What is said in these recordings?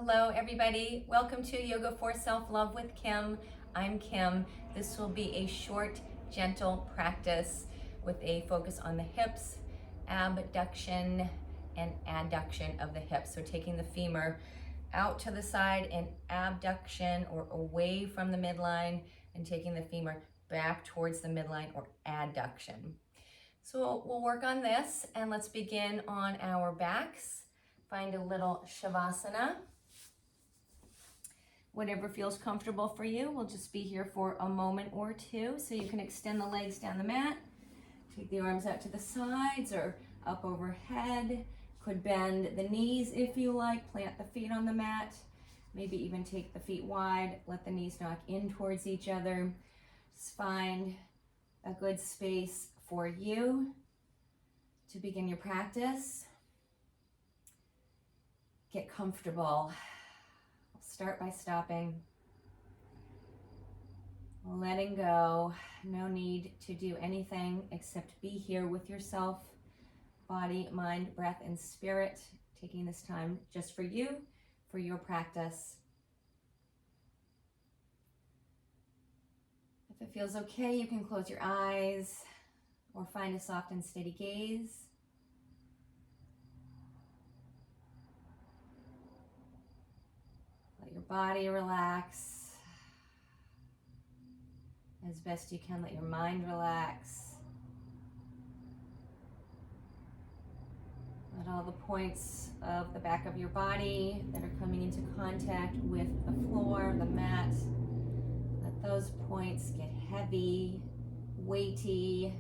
Hello everybody, welcome to Yoga for Self-Love with Kim. I'm Kim. This will be a short, gentle practice with a focus on the hips, abduction and adduction of the hips. So taking the femur out to the side and abduction or away from the midline, and taking the femur back towards the midline or adduction. So we'll work on this, and let's begin on our backs. Find a little Shavasana. Whatever feels comfortable for you. We'll just be here for a moment or two, so you can extend the legs down the mat. Take the arms out to the sides or up overhead. Could bend the knees if you like. Plant the feet on the mat. Maybe even take the feet wide. Let the knees knock in towards each other. Just find a good space for you to begin your practice. Get comfortable. Start by stopping, letting go. No need to do anything except be here with yourself, body, mind, breath, and spirit. Taking this time just for you, for your practice. If it feels okay, you can close your eyes or find a soft and steady gaze. Let your body relax. As best you can, let your mind relax. Let all the points of the back of your body that are coming into contact with the floor, the mat, let those points get heavy, weighty,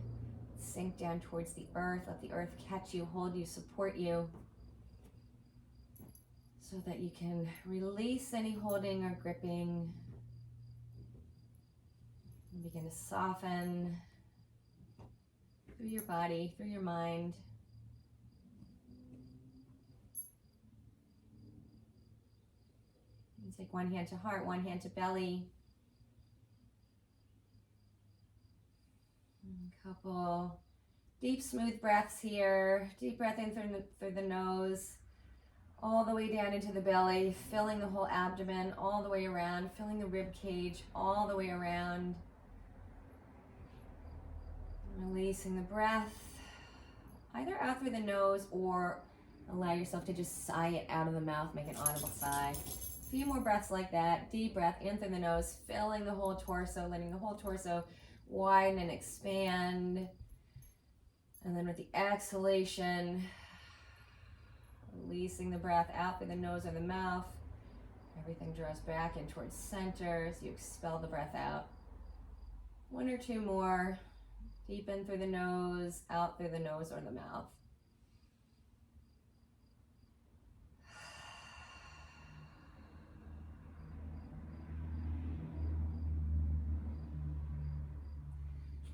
sink down towards the earth. Let the earth catch you, hold you, support you, so that you can release any holding or gripping and begin to soften through your body, through your mind. And take one hand to heart, one hand to belly. And a couple deep, smooth breaths here. Deep breath in through the nose, all the way down into the belly, filling the whole abdomen, all the way around, filling the rib cage, all the way around. Releasing the breath, either out through the nose or allow yourself to just sigh it out of the mouth, make an audible sigh. A few more breaths like that. Deep breath in through the nose, filling the whole torso, letting the whole torso widen and expand. And then with the exhalation, releasing the breath out through the nose or the mouth. Everything draws back in towards center as you expel the breath out. One or two more. Deep in through the nose, out through the nose or the mouth.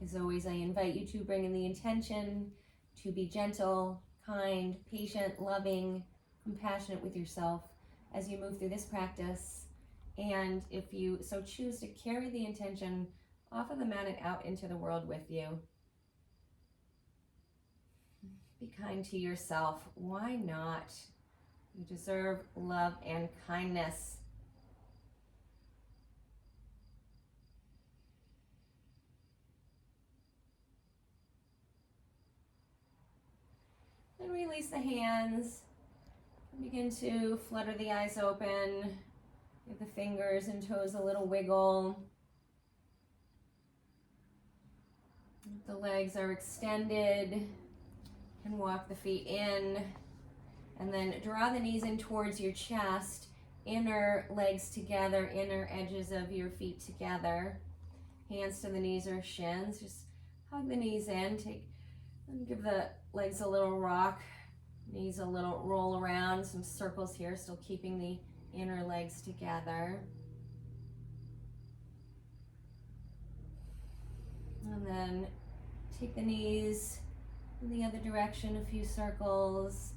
As always, I invite you to bring in the intention to be gentle, kind, patient, loving, compassionate with yourself as you move through this practice. And if you so choose to carry the intention off of the mat and out into the world with you. Be kind to yourself. Why not? You deserve love and kindness. And release the hands. Begin to flutter the eyes open. Give the fingers and toes a little wiggle. The legs are extended. And walk the feet in. And then draw the knees in towards your chest. Inner legs together, inner edges of your feet together. Hands to the knees or shins. Just hug the knees in. And give the legs a little rock. Knees a little roll around. Some circles here, still keeping the inner legs together. And then take the knees in the other direction, a few circles.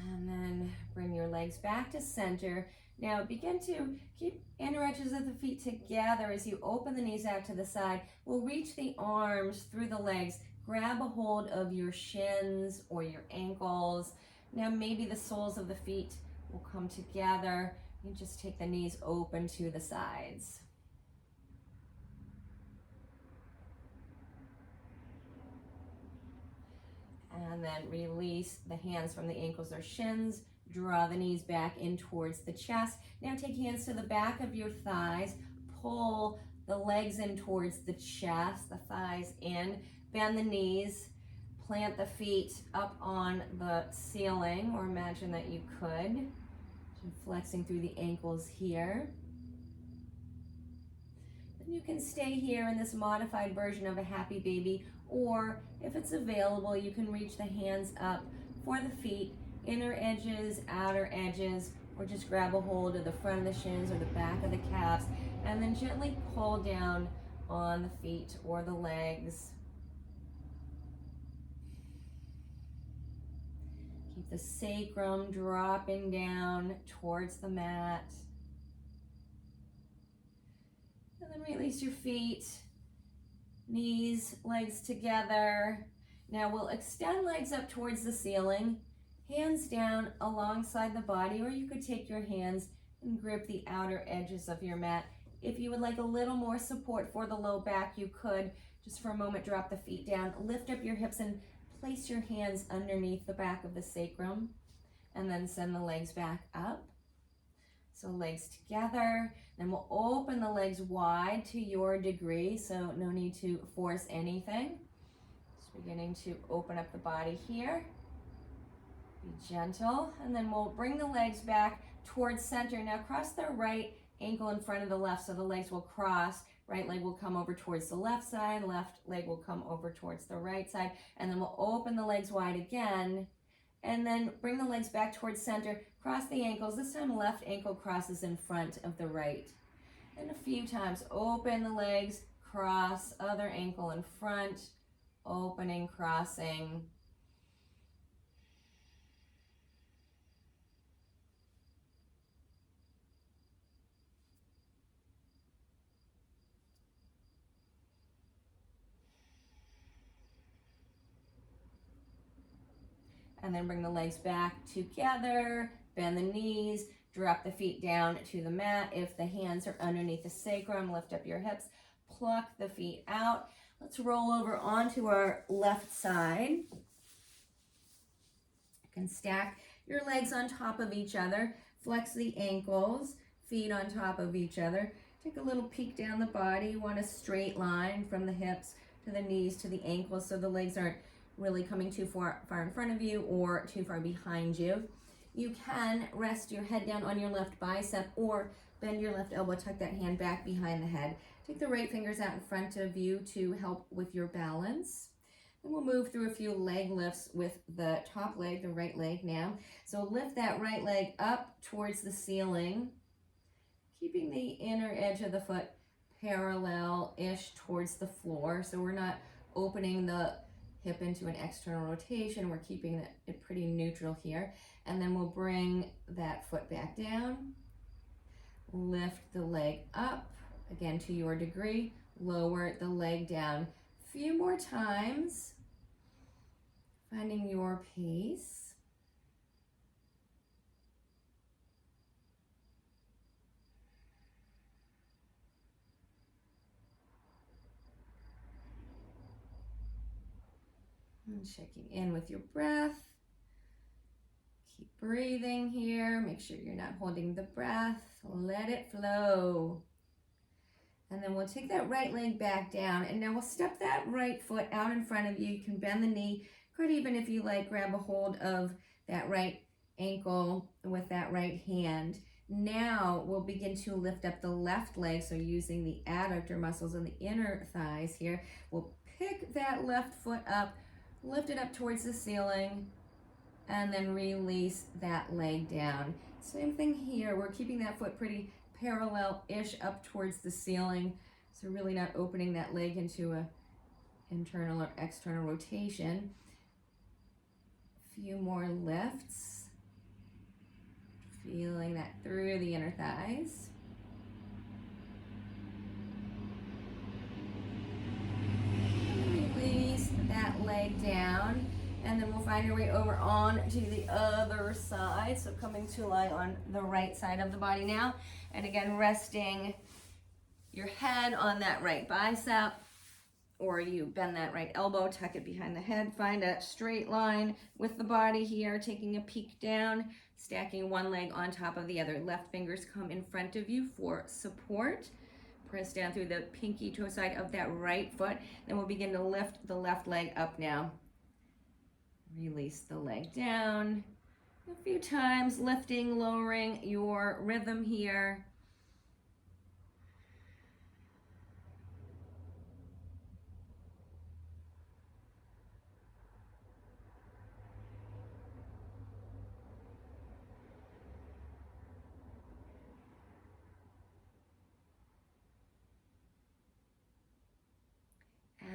And then bring your legs back to center. Now begin to keep inner edges of the feet together as you open the knees out to the side. We'll reach the arms through the legs, grab a hold of your shins or your ankles. Now maybe the soles of the feet will come together. You just take the knees open to the sides. And then release the hands from the ankles or shins. Draw the knees back in towards the chest. Now take hands to the back of your thighs. Pull the legs in towards the chest, the thighs in. Bend the knees. Plant the feet up on the ceiling, or imagine that you could. So flexing through the ankles here. Then you can stay here in this modified version of a happy baby, or if it's available, you can reach the hands up for the feet, inner edges, outer edges, or just grab a hold of the front of the shins or the back of the calves, and then gently pull down on the feet or the legs. Keep the sacrum dropping down towards the mat. And then release your feet, knees, legs together. Now we'll extend legs up towards the ceiling, hands down alongside the body, or you could take your hands and grip the outer edges of your mat. If you would like a little more support for the low back, you could just for a moment drop the feet down, lift up your hips and place your hands underneath the back of the sacrum, and then send the legs back up. So legs together, then we'll open the legs wide to your degree, so no need to force anything. Just beginning to open up the body here. Be gentle, and then we'll bring the legs back towards center. Now cross the right ankle in front of the left, so the legs will cross. Right leg will come over towards the left side, left leg will come over towards the right side, and then we'll open the legs wide again, and then bring the legs back towards center, cross the ankles. This time left ankle crosses in front of the right. And a few times, open the legs, cross, other ankle in front, opening, crossing. And then bring the legs back together, bend the knees, drop the feet down to the mat. If the hands are underneath the sacrum, lift up your hips, pluck the feet out. Let's roll over onto our left side. You can stack your legs on top of each other, flex the ankles, feet on top of each other. Take a little peek down the body. You want a straight line from the hips to the knees to the ankles so the legs aren't really coming too far in front of you or too far behind you. You can rest your head down on your left bicep or bend your left elbow, tuck that hand back behind the head. Take the right fingers out in front of you to help with your balance. And we'll move through a few leg lifts with the top leg, the right leg now. So lift that right leg up towards the ceiling, keeping the inner edge of the foot parallel-ish towards the floor. So we're not opening the hip into an external rotation. We're keeping it pretty neutral here. And then we'll bring that foot back down. Lift the leg up, again to your degree. Lower the leg down. A few more times. Finding your pace. And checking in with your breath. Keep breathing here. Make sure you're not holding the breath. Let it flow. And then we'll take that right leg back down. And now we'll step that right foot out in front of you. You can bend the knee. Could even, if you like, grab a hold of that right ankle with that right hand. Now we'll begin to lift up the left leg. So using the adductor muscles in the inner thighs here. We'll pick that left foot up. Lift it up towards the ceiling, and then release that leg down. Same thing here. We're keeping that foot pretty parallel-ish up towards the ceiling, so really not opening that leg into a internal or external rotation. A few more lifts. Feeling that through the inner thighs. Release that leg down, and then we'll find our way over on to the other side. So coming to lie on the right side of the body now. And again, resting your head on that right bicep, or you bend that right elbow, tuck it behind the head, find a straight line with the body here, taking a peek down, stacking one leg on top of the other. Left fingers come in front of you for support. Press down through the pinky toe side of that right foot. Then we'll begin to lift the left leg up now. Release the leg down. A few times, lifting, lowering your rhythm here.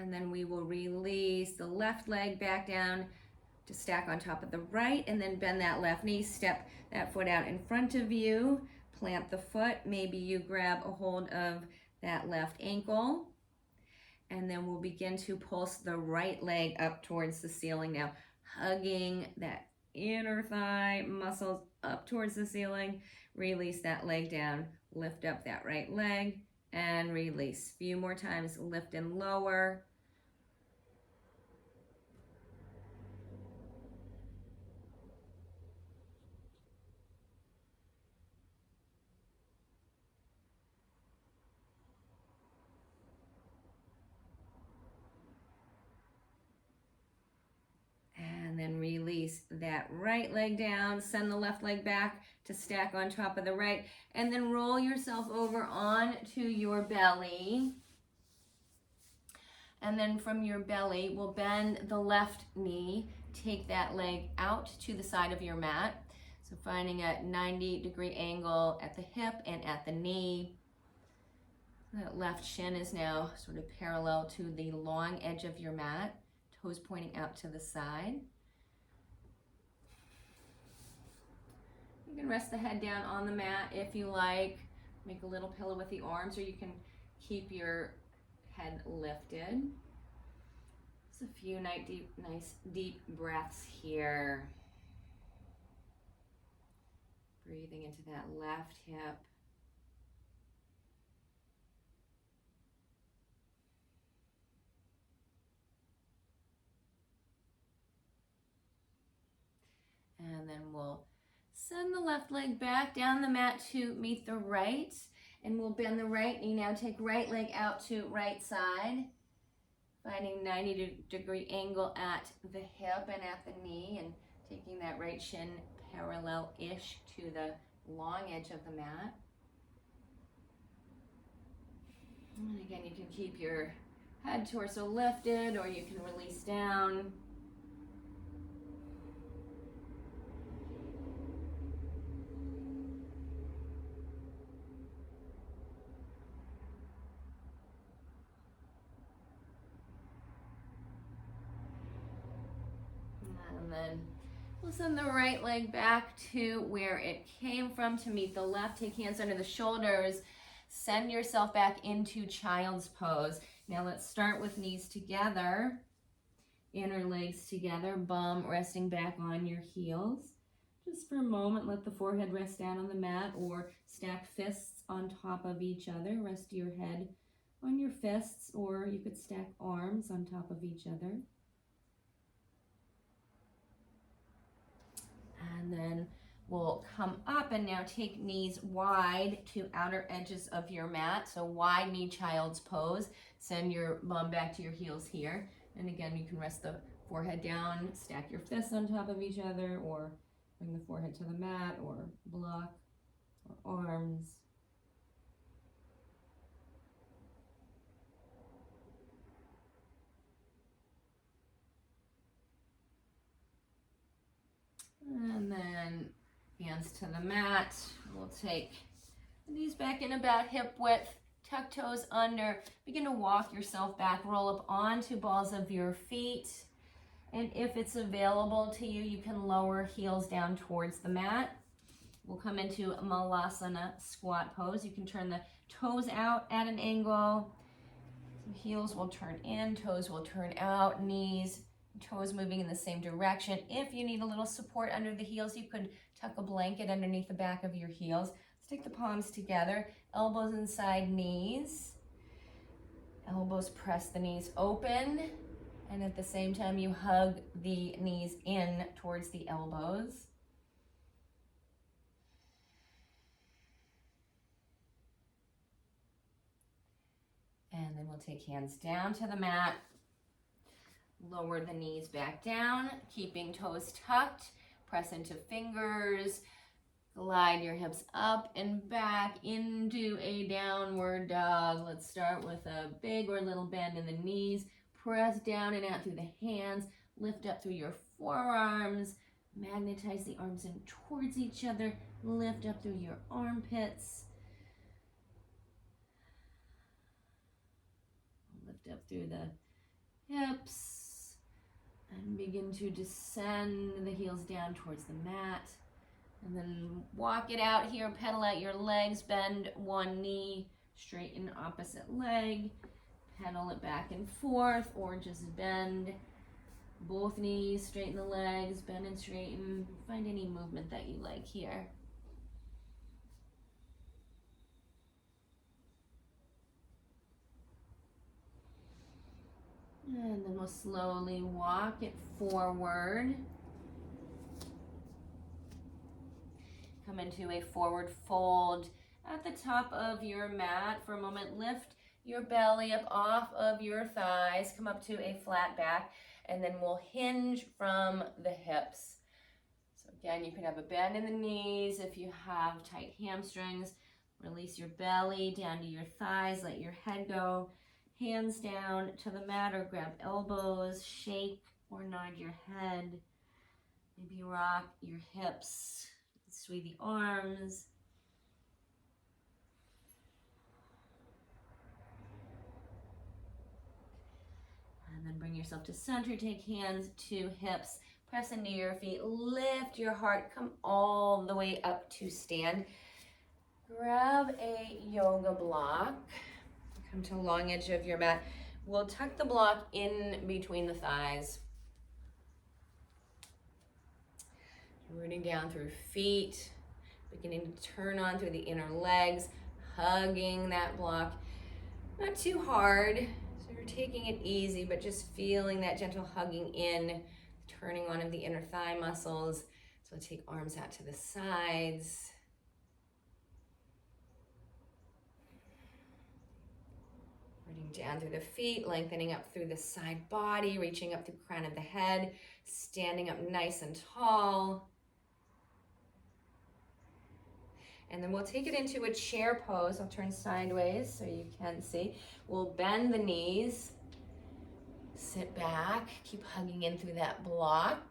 And then we will release the left leg back down to stack on top of the right, and then bend that left knee, step that foot out in front of you, plant the foot, maybe you grab a hold of that left ankle, and then we'll begin to pulse the right leg up towards the ceiling now, hugging that inner thigh muscles up towards the ceiling. Release that leg down, lift up that right leg, and release. Few more times, lift and lower. And then release that right leg down, send the left leg back to stack on top of the right, and then roll yourself over onto your belly. And then from your belly, we'll bend the left knee, take that leg out to the side of your mat. So finding a 90-degree angle at the hip and at the knee. That left shin is now sort of parallel to the long edge of your mat, toes pointing out to the side. You can rest the head down on the mat if you like. Make a little pillow with the arms, or you can keep your head lifted. Just a few nice deep breaths here. Breathing into that left hip. And then we'll send the left leg back down the mat to meet the right. And we'll bend the right knee now. Take right leg out to right side. Finding 90-degree angle at the hip and at the knee. And taking that right shin parallel-ish to the long edge of the mat. And again, you can keep your head torso lifted, or you can release down. And then we'll send the right leg back to where it came from to meet the left. Take hands under the shoulders. Send yourself back into child's pose. Now let's start with knees together, inner legs together, bum resting back on your heels. Just for a moment, let the forehead rest down on the mat, or stack fists on top of each other. Rest your head on your fists, or you could stack arms on top of each other. And then we'll come up and now take knees wide to outer edges of your mat. So wide knee child's pose. Send your bum back to your heels here. And again, you can rest the forehead down, stack your fists on top of each other, or bring the forehead to the mat, or block, or arms. And then hands to the mat. We'll take the knees back in about hip width, tuck toes under. Begin to walk yourself back, roll up onto balls of your feet. And if it's available to you, you can lower heels down towards the mat. We'll come into Malasana squat pose. You can turn the toes out at an angle. Heels will turn in, toes will turn out, knees, toes moving in the same direction. If you need a little support under the heels, you could tuck a blanket underneath the back of your heels. Stick the palms together, elbows inside knees. Elbows press the knees open, and at the same time you hug the knees in towards the elbows. And then we'll take hands down to the mat. Lower the knees back down, keeping toes tucked. Press into fingers. Glide your hips up and back into a downward dog. Let's start with a big or little bend in the knees. Press down and out through the hands. Lift up through your forearms. Magnetize the arms in towards each other. Lift up through your armpits. Lift up through the hips. And begin to descend the heels down towards the mat. And then walk it out here, pedal out your legs, bend one knee, straighten opposite leg, pedal it back and forth, or just bend both knees, straighten the legs, bend and straighten. Find any movement that you like here. And then we'll slowly walk it forward. Come into a forward fold at the top of your mat for a moment. Lift your belly up off of your thighs. Come up to a flat back, and then we'll hinge from the hips. So again, you can have a bend in the knees if you have tight hamstrings. Release your belly down to your thighs. Let your head go. Hands down to the mat or grab elbows. Shake or nod your head. Maybe rock your hips. Sway the arms. And then bring yourself to center. Take hands to hips. Press into your feet. Lift your heart. Come all the way up to stand. Grab a yoga block. Come to the long edge of your mat. We'll tuck the block in between the thighs. Rooting down through feet. Beginning to turn on through the inner legs. Hugging that block. Not too hard. So you're taking it easy, but just feeling that gentle hugging in. Turning on of the inner thigh muscles. So take arms out to the sides. Rooting down through the feet, lengthening up through the side body, reaching up through the crown of the head, standing up nice and tall. And then we'll take it into a chair pose. I'll turn sideways so you can see. We'll bend the knees, sit back, keep hugging in through that block.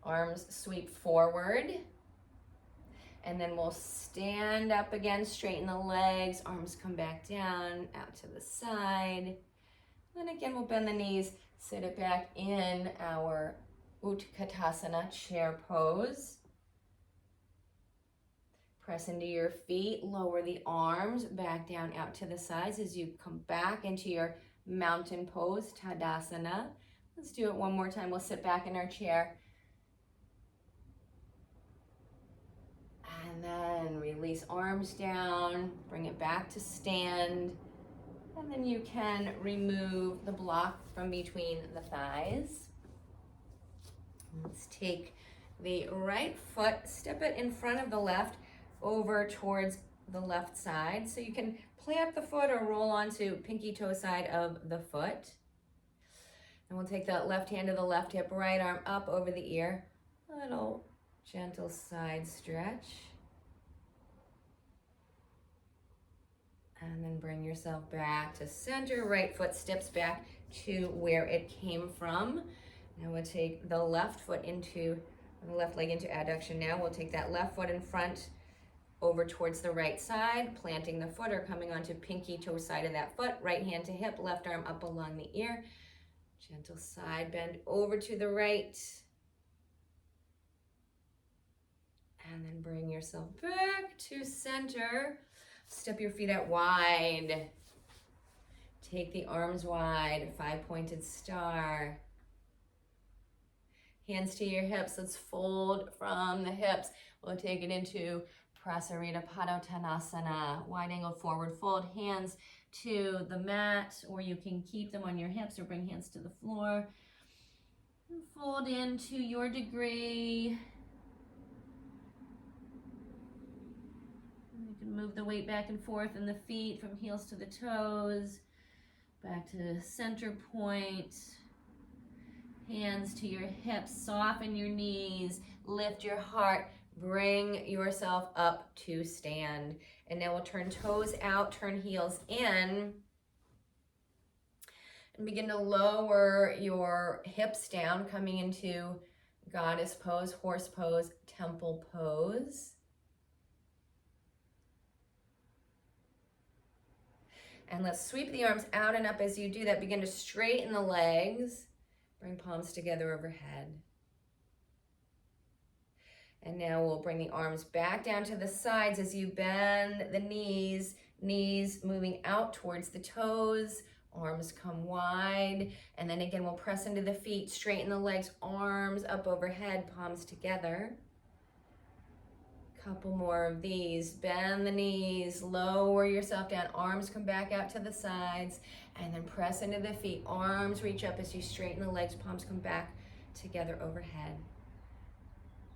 Arms sweep forward. And then we'll stand up again, straighten the legs, arms come back down, out to the side. Then again, we'll bend the knees, sit it back in our Utkatasana chair pose. Press into your feet, lower the arms, back down out to the sides as you come back into your mountain pose, Tadasana. Let's do it one more time. We'll sit back in our chair. And then release arms down, bring it back to stand. And then you can remove the block from between the thighs. Let's take the right foot, step it in front of the left over towards the left side. So you can plant the foot or roll onto pinky toe side of the foot. And we'll take that left hand to the left hip, right arm up over the ear. Little gentle side stretch. And then bring yourself back to center. Right foot steps back to where it came from. Now we'll take the left foot into, the left leg into adduction. Now we'll take that left foot in front over towards the right side, planting the foot or coming onto pinky toe side of that foot. Right hand to hip, left arm up along the ear. Gentle side bend over to the right. And then bring yourself back to center. Step your feet out wide. Take the arms wide, 5-pointed star. Hands to your hips. Let's fold from the hips. We'll take it into Prasarita Padottanasana, wide angle forward fold. Hands to the mat, or you can keep them on your hips or bring hands to the floor. Fold in to your degree. You can move the weight back and forth in the feet from heels to the toes, back to center point. Hands to your hips, soften your knees, lift your heart, bring yourself up to stand. And now we'll turn toes out, turn heels in, and begin to lower your hips down, coming into goddess pose, horse pose, temple pose. And let's sweep the arms out and up. As you do that, begin to straighten the legs. Bring palms together overhead. And now we'll bring the arms back down to the sides as you bend the knees, knees moving out towards the toes, arms come wide. And then again, we'll press into the feet, straighten the legs, arms up overhead, palms together. Couple more of these. Bend the knees, lower yourself down, arms come back out to the sides, and then press into the feet. Arms reach up as you straighten the legs, palms come back together overhead.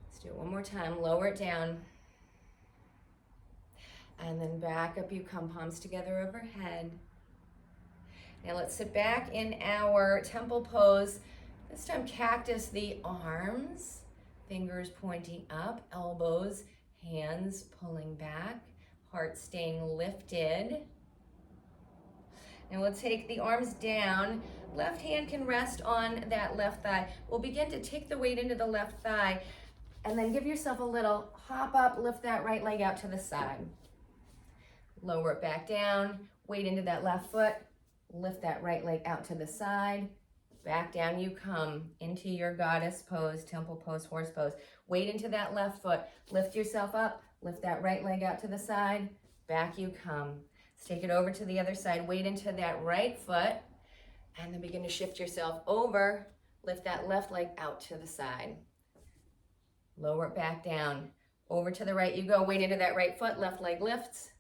Let's do it one more time. Lower it down. And then back up you come, palms together overhead. Now let's sit back in our temple pose. This time cactus the arms, fingers pointing up, elbows, hands pulling back, heart staying lifted. And we'll take the arms down. Left hand can rest on that left thigh. We'll begin to take the weight into the left thigh and then give yourself a little hop up, lift that right leg out to the side. Lower it back down, weight into that left foot, lift that right leg out to the side. Back down you come into your goddess pose, temple pose, horse pose. Weight into that left foot. Lift yourself up. Lift that right leg out to the side. Back you come. Let's take it over to the other side. Weight into that right foot. And then begin to shift yourself over. Lift that left leg out to the side. Lower it back down. Over to the right you go. Weight into that right foot. Left leg lifts.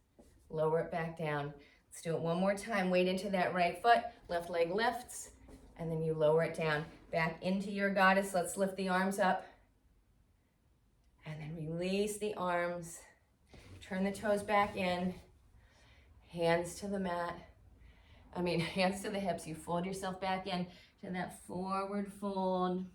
Lower it back down. Let's do it one more time. Weight into that right foot. Left leg lifts. And then you lower it down, back into your goddess. Let's lift the arms up. And then release the arms. Turn the toes back in. Hands to the mat. Hands to the hips. You fold yourself back in to that forward fold.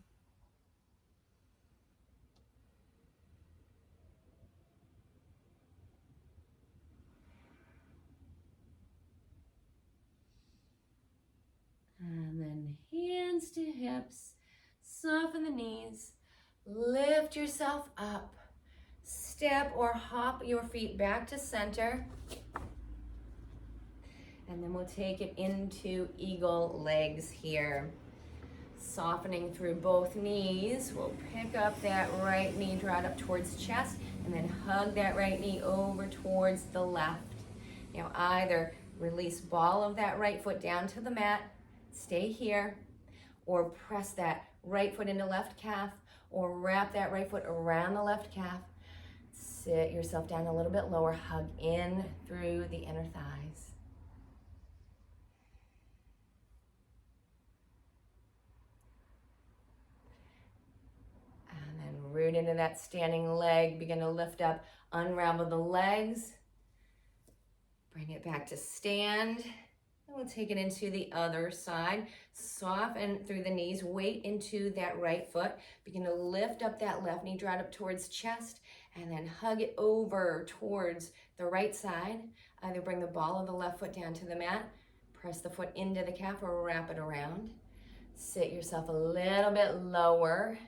And then hands to hips, soften the knees, lift yourself up, step or hop your feet back to center. And then we'll take it into eagle legs here. Softening through both knees, we'll pick up that right knee, draw it up towards chest, and then hug that right knee over towards the left. Now either release ball of that right foot down to the mat, stay here, or press that right foot into left calf, or wrap that right foot around the left calf. Sit yourself down a little bit lower, hug in through the inner thighs. And then root into that standing leg, begin to lift up, unravel the legs, bring it back to stand. And we'll take it into the other side. Soften through the knees, weight into that right foot. Begin to lift up that left knee, draw it up towards chest, and then hug it over towards the right side. Either bring the ball of the left foot down to the mat, press the foot into the calf, or wrap it around. Sit yourself a little bit lower.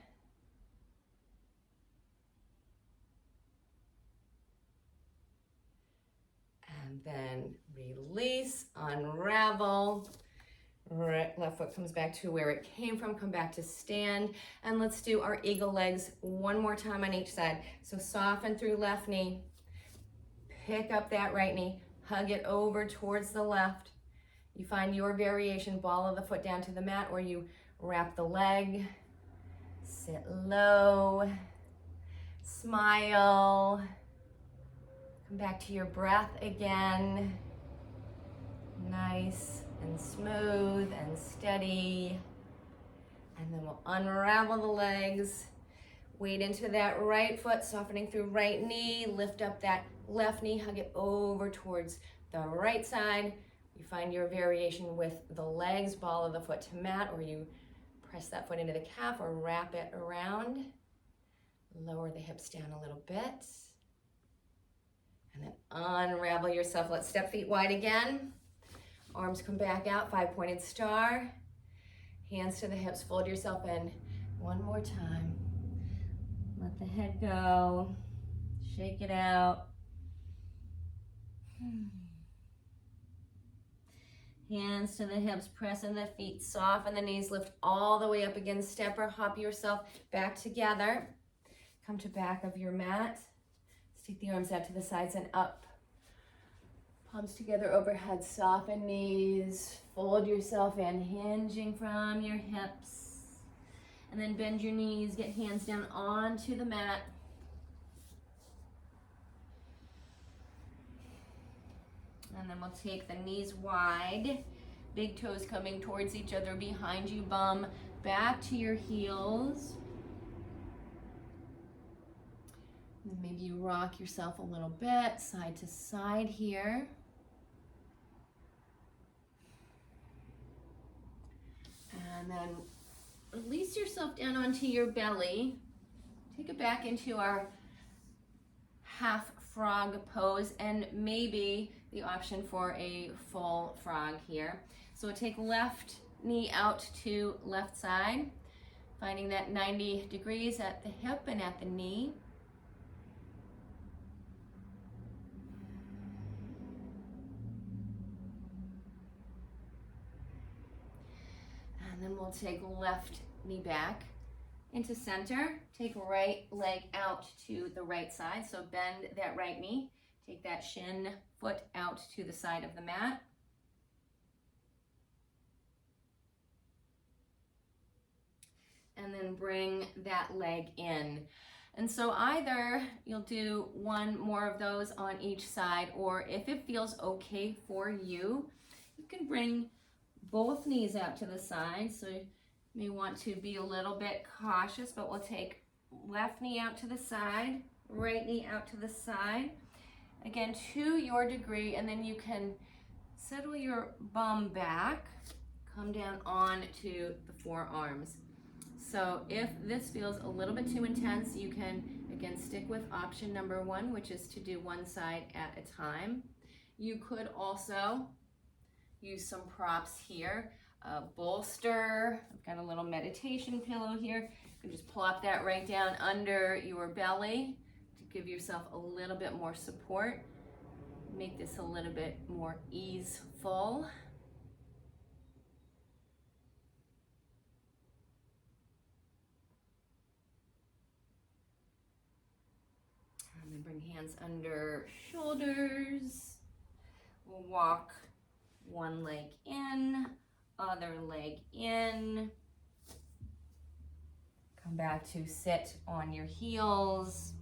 And then release, unravel. Right, left foot comes back to where it came from, come back to stand. And let's do our eagle legs one more time on each side. So soften through left knee, pick up that right knee, hug it over towards the left. You find your variation, ball of the foot down to the mat, or you wrap the leg, sit low, smile, come back to your breath again. Nice and smooth and steady. And then we'll unravel the legs, weight into that right foot, softening through right knee, lift up that left knee, hug it over towards the right side. You find your variation with the legs, ball of the foot to mat, or you press that foot into the calf or wrap it around. Lower the hips down a little bit. And then unravel yourself. Let's step feet wide again. Arms come back out, 5-pointed star. Hands to the hips, fold yourself in. One more time. Let the head go. Shake it out. Hands to the hips, press in the feet, soften the knees, lift all the way up again. Step or hop yourself back together. Come to back of your mat. Let's take the arms out to the sides and up. Palms together overhead, soften knees. Fold yourself in, hinging from your hips. And then bend your knees, get hands down onto the mat. And then we'll take the knees wide, big toes coming towards each other behind you, bum back to your heels. And maybe you rock yourself a little bit, side to side here. And then release yourself down onto your belly. Take it back into our half frog pose, and maybe the option for a full frog here. So take left knee out to left side, finding that 90 degrees at the hip and at the knee. And then we'll take left knee back into center. Take right leg out to the right side. So bend that right knee. Take that shin foot out to the side of the mat. And then bring that leg in. And so either you'll do one more of those on each side, or if it feels okay for you, you can bring both knees out to the side. So you may want to be a little bit cautious, but we'll take left knee out to the side, right knee out to the side. Again, to your degree, and then you can settle your bum back, come down onto the forearms. So if this feels a little bit too intense, you can, again, stick with option number one, which is to do one side at a time. You could also use some props here. A bolster, I've got a little meditation pillow here. You can just plop that right down under your belly to give yourself a little bit more support. Make this a little bit more easeful. And then bring hands under shoulders. We'll walk one leg in, other leg in. Come back to sit on your heels.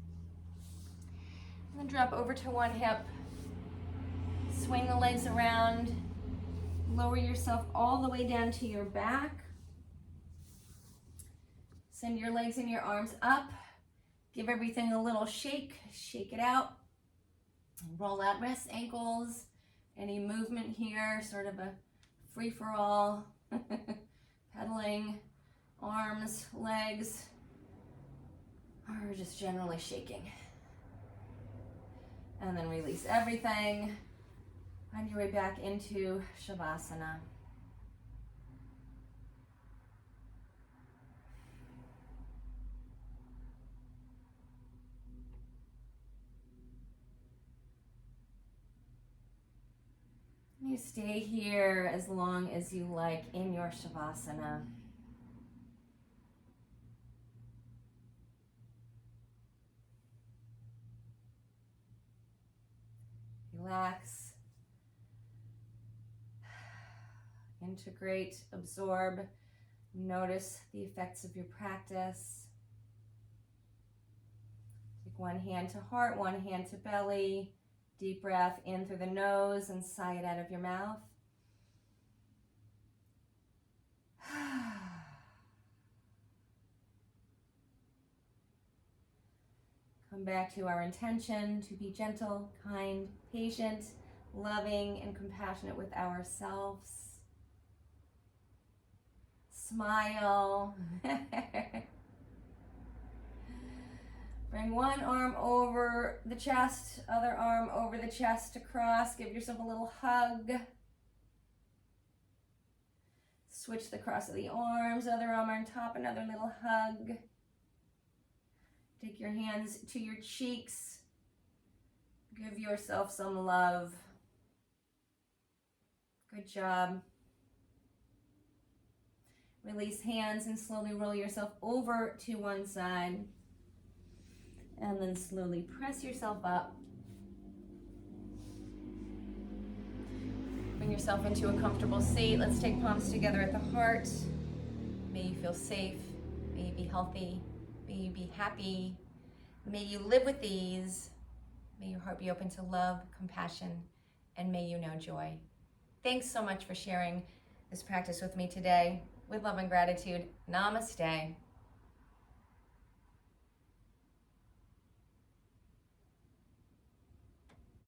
And then drop over to one hip. Swing the legs around. Lower yourself all the way down to your back. Send your legs and your arms up. Give everything a little shake. Shake it out. Roll out wrists, ankles. Any movement here, sort of a free-for-all. Pedaling, arms, legs, or just generally shaking. And then release everything. Find your way back into Shavasana. You stay here as long as you like in your Shavasana. Relax. integrate, absorb, notice the effects of your practice. Take one hand to heart, one hand to belly. Deep breath in through the nose and sigh it out of your mouth. Come back to our intention to be gentle, kind, patient, loving, and compassionate with ourselves. Smile. Bring one arm over the chest, other arm over the chest across. Give yourself a little hug. Switch the cross of the arms, other arm on top, another little hug. Take your hands to your cheeks. Give yourself some love. Good job. Release hands and slowly roll yourself over to one side. And then slowly press yourself up. Bring yourself into a comfortable seat. Let's take palms together at the heart. May you feel safe. May you be healthy. May you be happy. May you live with ease. May your heart be open to love, compassion, and may you know joy. Thanks so much for sharing this practice with me today. With love and gratitude, namaste.